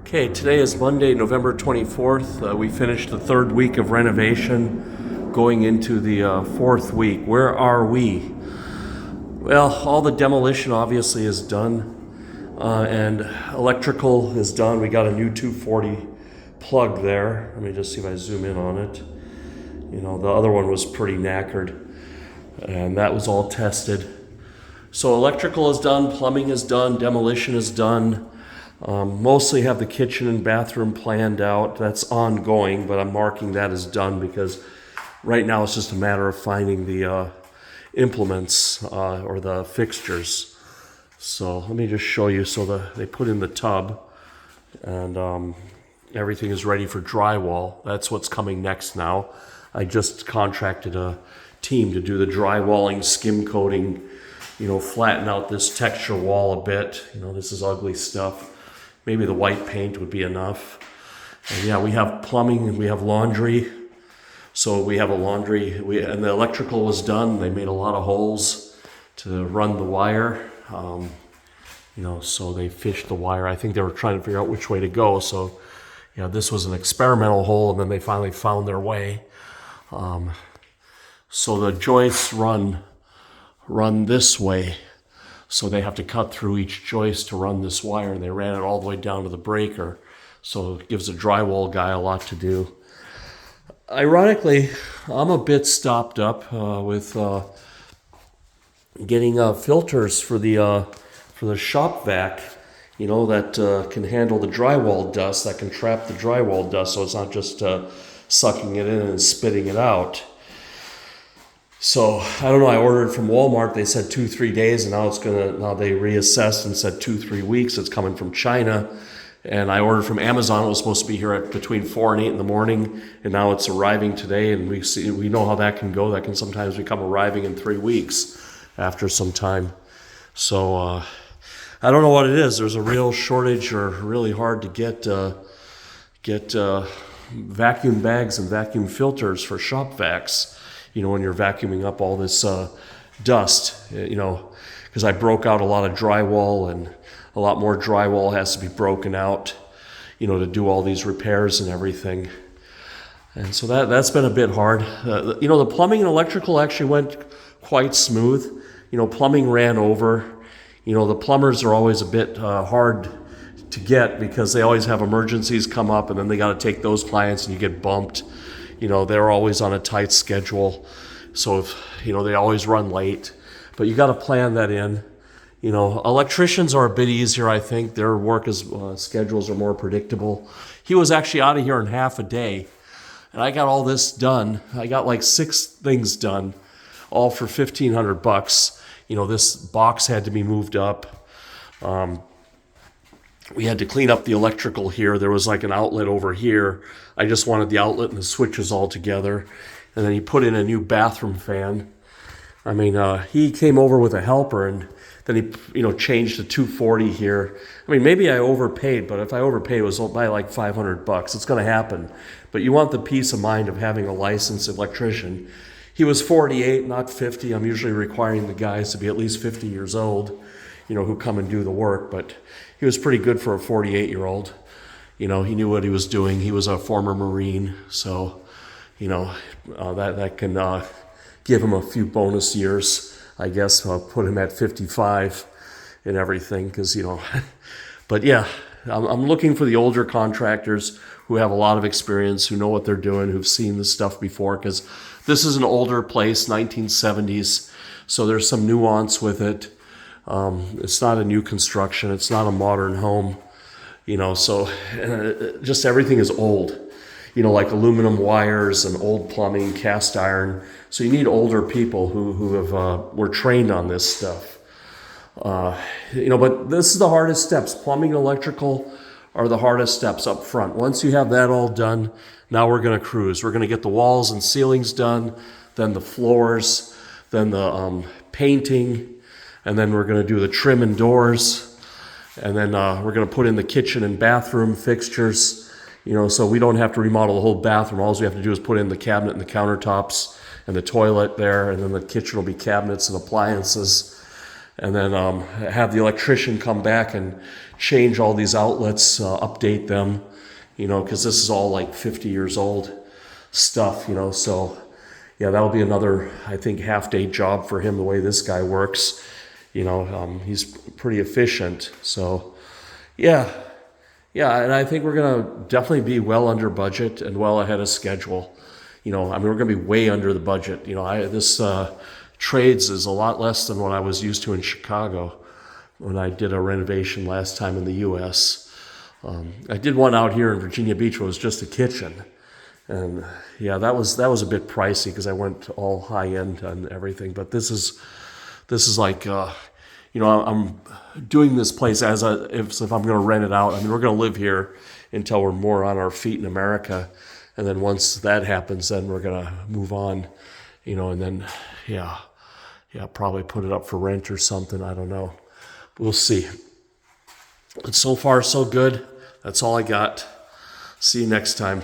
Okay, today is Monday, November 24th. We finished the third week of renovation, going into the fourth week. Where are we? Well, all the demolition obviously is done, and electrical is done. We got a new 240 plug there. Let me just see if I zoom in on it. You know, the other one was pretty knackered, and that was all tested. So electrical is done, plumbing is done, demolition is done. Mostly have the kitchen and bathroom planned out. That's ongoing, but I'm marking that as done because right now it's just a matter of finding the implements or the fixtures. So let me just show you. So they put in the tub, and everything is ready for drywall. That's what's coming next now. I just contracted a team to do the drywalling, skim coating, you know, flatten out this texture wall a bit. You know, this is ugly stuff. Maybe the white paint would be enough. And yeah, we have plumbing and we have laundry. So we have a laundry, and the electrical was done. They made a lot of holes to run the wire. You know, so they fished the wire. I think they were trying to figure out which way to go. So yeah, this was an experimental hole, and then they finally found their way. So the joists run this way. So they have to cut through each joist to run this wire, and they ran it all the way down to the breaker. So it gives the drywall guy a lot to do. Ironically, I'm a bit stopped up with getting filters for the shop vac, you know, that can handle the drywall dust, that can trap the drywall dust, so it's not just sucking it in and spitting it out. So I don't know, I ordered from Walmart. They said 2-3 days, and now they reassessed and said 2-3 weeks. It's coming from China. And I ordered from Amazon. It was supposed to be here at between 4 and 8 in the morning, and now it's arriving today. And we know how that can go. That can sometimes become arriving in 3 weeks after some time. So I don't know what it is. There's a real shortage, or really hard to get vacuum bags and vacuum filters for shop vacs. You know, when you're vacuuming up all this dust, you know, because I broke out a lot of drywall, and a lot more drywall has to be broken out, you know, to do all these repairs and everything. And so that's been a bit hard. You know, the plumbing and electrical actually went quite smooth. You know, plumbing ran over. You know, the plumbers are always a bit hard to get because they always have emergencies come up, and then they got to take those clients and you get bumped. You know, they're always on a tight schedule. So, you know, they always run late. But you got to plan that in. You know, electricians are a bit easier, I think. Their work schedules are more predictable. He was actually out of here in half a day. And I got all this done. I got like 6 things done, all for $1,500. You know, this box had to be moved up. We had to clean up the electrical here. There was like an outlet over here. I just wanted the outlet and the switches all together. And then he put in a new bathroom fan. I mean, he came over with a helper, and then he, you know, changed the 240 here. I mean, maybe I overpaid, but if I overpaid, it was by like $500. It's going to happen. But you want the peace of mind of having a licensed electrician. He was 48, not 50. I'm usually requiring the guys to be at least 50 years old, you know, who come and do the work. But he was pretty good for a 48-year-old. You know, he knew what he was doing. He was a former Marine, so, you know, that can give him a few bonus years, I guess. Put him at 55 and everything, because, you know. But yeah, I'm looking for the older contractors who have a lot of experience, who know what they're doing, who've seen this stuff before, because this is an older place, 1970s, so there's some nuance with it. It's not a new construction. It's not a modern home, you know, so just everything is old, you know, like aluminum wires and old plumbing, cast iron. So you need older people who were trained on this stuff. You know, but this is the hardest steps. Plumbing and electrical are the hardest steps up front. Once you have that all done, now we're going to cruise. We're going to get the walls and ceilings done, then the floors, then the painting, and then we're going to do the trim and doors, and then we're going to put in the kitchen and bathroom fixtures, you know, so we don't have to remodel the whole bathroom. All we have to do is put in the cabinet and the countertops and the toilet there, and then the kitchen will be cabinets and appliances. and then have the electrician come back and change all these outlets, update them, because this is all like 50 years old stuff, so yeah, that'll be another, I think, half-day job for him, the way this guy works. He's pretty efficient, so yeah, and I think we're gonna definitely be well under budget and well ahead of schedule. We're gonna be way under the budget. This trades is a lot less than what I was used to in Chicago when I did a renovation last time in the U.S. I did one out here in Virginia Beach where it was just a kitchen, and yeah, that was a bit pricey because I went all high end and everything. But this is like I'm doing this place as if I'm going to rent it out. We're going to live here until we're more on our feet in America, and then once that happens, then we're going to move on, and then probably put it up for rent or something. I don't know. We'll see. But so far, so good. That's all I got. See you next time.